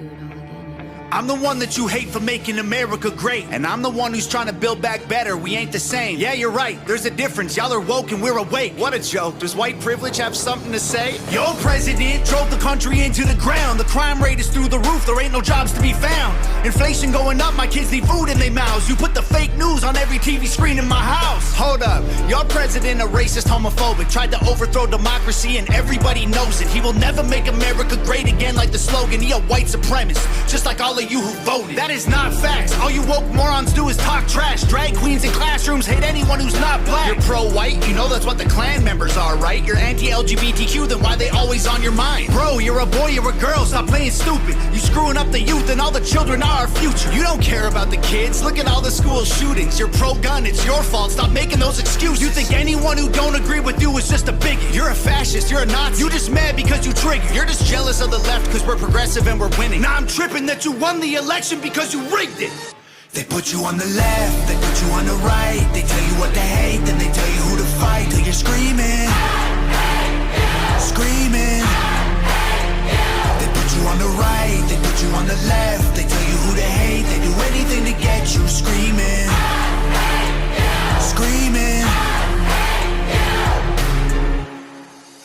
do it all again, you know? I'm the one that you hate for making America great. And I'm the one who's trying to build back better. We ain't the same. Yeah, you're right. There's a difference. Y'all are woke and we're awake. What a joke. Does white privilege have something to say? Your president drove the country into the ground. The crime rate is through the roof. There ain't no jobs to be found. Inflation going up. My kids need food in their mouths. You put the fake news on every TV screen in my house. Hold up. Your president a racist, homophobic. Tried to overthrow democracy and everybody knows it. He will never make America great again like the slogan. He a white supremacist. Just like all of you who voted. That is not facts. All you woke morons do is talk trash. Drag queens in classrooms hate anyone who's not black. You're pro-white, you know that's what the Klan members are, right? You're anti-LGBTQ, then why they always on your mind? Bro, you're a boy, you're a girl, stop playing stupid. You screwing up the youth and all the children are our future. You don't care about the kids, look at all the school shootings. You're pro-gun, it's your fault, stop making those excuses. You think anyone who don't agree with you is just a bigot. You're a fascist, you're a Nazi. You just mad because you triggered. You're just jealous of the left because we're progressive and we're winning. Now I'm tripping that you won the election because you rigged it. They put you on the left, they put you on the right. They tell you what to hate, then they tell you who to fight. Till you're screaming, screaming. They put you on the right, they put you on the left. They tell you who to hate, they do anything to get you screaming, screaming.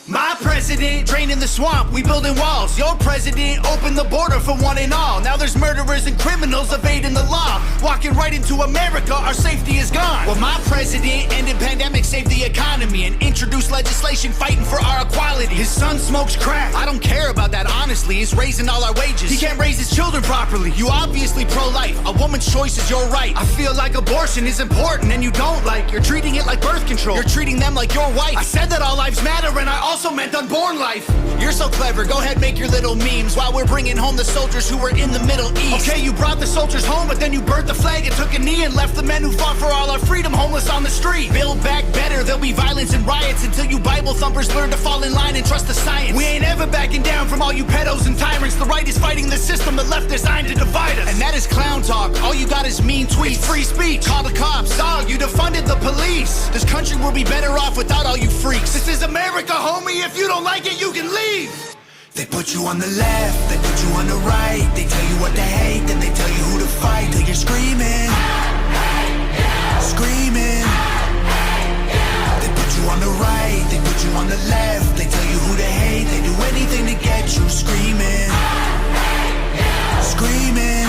My president draining the swamp, we building walls. Your president opened the border for one and all. Now there's murderers and criminals evading the law. Walking right into America, our safety is gone. Well, my president ended pandemic, saved the economy, and introduced legislation fighting for our equality. His son smokes crack. I don't care about that, honestly. He's raising all our wages. He can't raise his children properly. You obviously pro-life. A woman's choice is your right. I feel like abortion is important and you don't like. You're treating it like birth control. You're treating them like your wife. I said that all lives matter and I also meant unborn life. You're so clever, go ahead make your little memes while we're bringing home the soldiers who were in the Middle East. Okay, you brought the soldiers home, but then you burnt the flag and took a knee and left the men who fought for all our freedom homeless on the street. Build back better, there'll be violence and riots until you Bible thumpers learn to fall in line and trust the science. We ain't ever backing down from all you pedos and tyrants. The right is fighting the system, the left designed to divide us. And that is clown talk, all you got is mean tweets. It's free speech, call the cops, dog, you defunded the police. This country will be better off without all you freaks. This is America, homie, if you don't like it, you can leave. They put you on the left, they put you on the right. They tell you what to hate, then they tell you who to fight. Till you're screaming, screaming. They put you on the right, they put you on the left. They tell you who to hate, they do anything to get you screaming, screaming.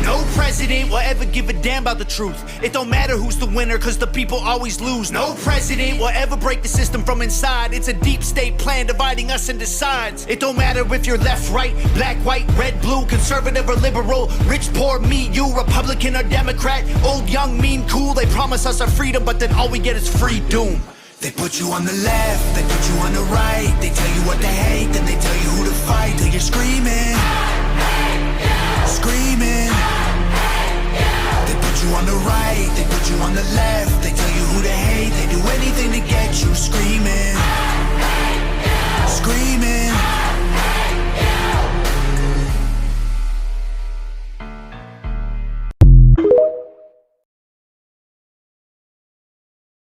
No president will ever give a damn about the truth. It don't matter who's the winner, cause the people always lose. No president will ever break the system from inside. It's a deep state plan dividing us into sides. It don't matter if you're left, right, black, white, red, blue, conservative or liberal, rich, poor, me, you, Republican or Democrat, old, young, mean, cool. They promise us our freedom, but then all we get is free doom. They put you on the left, they put you on the right. They tell you what to hate, then they tell you who to fight. Till you're screaming, screaming. They put you on the right, they put you on the left. They tell you who to hate, they do anything to get you screaming,